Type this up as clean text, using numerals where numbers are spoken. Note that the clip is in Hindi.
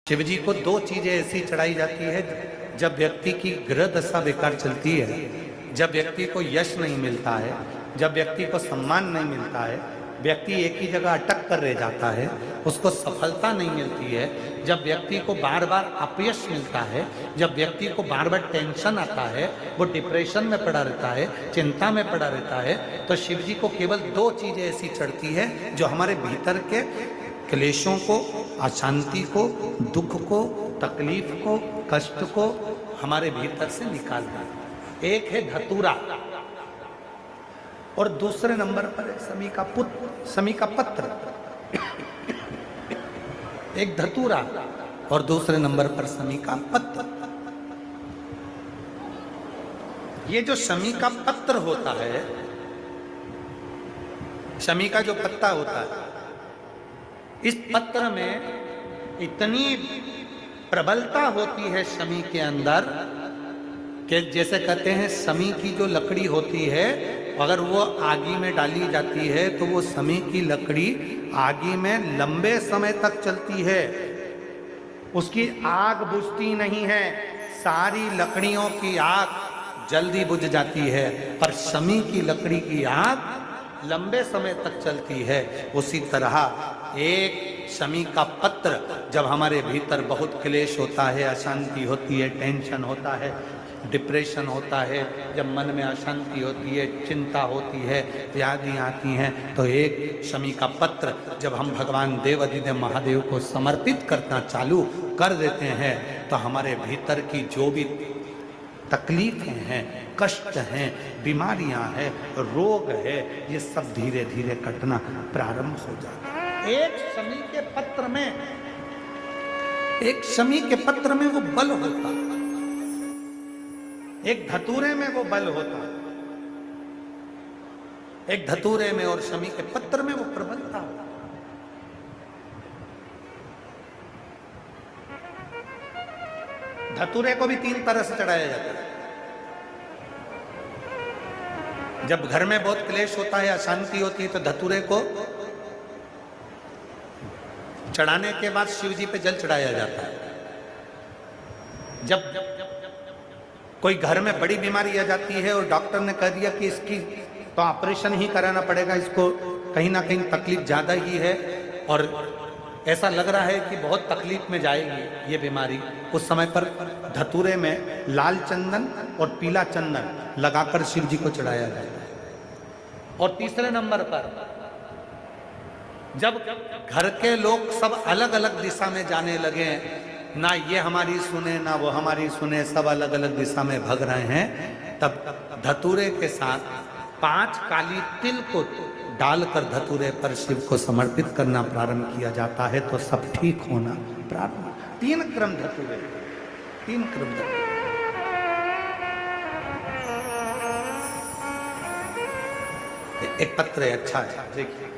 शिव जी को दो चीजें ऐसी चढ़ाई जाती है जब व्यक्ति की ग्रह दशा बेकार चलती है, जब व्यक्ति को यश नहीं मिलता है, जब व्यक्ति को सम्मान नहीं मिलता है, व्यक्ति एक ही जगह अटक कर रह जाता है, उसको सफलता नहीं मिलती है, जब व्यक्ति को बार बार अपयश मिलता है, जब व्यक्ति को बार बार टेंशन आता है, वो डिप्रेशन में पड़ा रहता है, चिंता में पड़ा रहता है, तो शिव जी को केवल दो चीजें ऐसी चढ़ती है जो हमारे भीतर के क्लेशों को, अशांति को, दुख को, तकलीफ को, कष्ट को हमारे भीतर से निकाल देता। एक है धतूरा और दूसरे नंबर पर है समी का पत्र। एक धतूरा और दूसरे नंबर पर समी का पत्र। ये जो शमी का पत्र होता है, शमी का जो पत्ता होता है, इस पत्र में इतनी प्रबलता होती है शमी के अंदर कि जैसे कहते हैं शमी की जो लकड़ी होती है, अगर वो आगी में डाली जाती है तो वो शमी की लकड़ी आगी में लंबे समय तक चलती है, उसकी आग बुझती नहीं है। सारी लकड़ियों की आग जल्दी बुझ जाती है, पर शमी की लकड़ी की आग लंबे समय तक चलती है। उसी तरह एक शमी का पत्र, जब हमारे भीतर बहुत क्लेश होता है, अशांति होती है, टेंशन होता है, डिप्रेशन होता है, जब मन में अशांति होती है, चिंता होती है, यादें आती हैं, तो एक शमी का पत्र जब हम भगवान देवाधिदेव महादेव को समर्पित करना चालू कर देते हैं तो हमारे भीतर की जो भी तकलीफें हैं, कष्ट हैं, बीमारियां हैं, रोग है, ये सब धीरे धीरे कटना प्रारंभ हो जाता है। एक शमी के पत्र में वो बल होता, एक धतूरे में वो बल होता, एक धतूरे में और शमी के पत्र में वो प्रबलता होता। धतूरे को भी तीन तरह से चढ़ाया जाता है। जब घर में बहुत क्लेश होता है, अशांति होती है, तो धतूरे को चढ़ाने के बाद शिव जी पे जल चढ़ाया जाता है। जब कोई घर में बड़ी बीमारी आ जाती है और डॉक्टर ने कह दिया कि इसकी तो ऑपरेशन ही कराना पड़ेगा, इसको कहीं ना कहीं तकलीफ ज्यादा ही है और ऐसा लग रहा है कि बहुत तकलीफ में जाएगी ये बीमारी, उस समय पर धतूरे में लाल चंदन और पीला चंदन लगाकर शिव जी को चढ़ाया जाता है। और तीसरे नंबर पर जब घर के लोग सब अलग अलग दिशा में जाने लगे, ना ये हमारी सुने ना वो हमारी सुने, सब अलग अलग दिशा में भाग रहे हैं, तब धतूरे के साथ 5 काली तिल को डालकर धतूरे पर शिव को समर्पित करना प्रारंभ किया जाता है, तो सब ठीक होना प्रारंभ। 3 क्रम धतूरे, 3 क्रम धतूरे। एक पत्र है, अच्छा है, देखिए।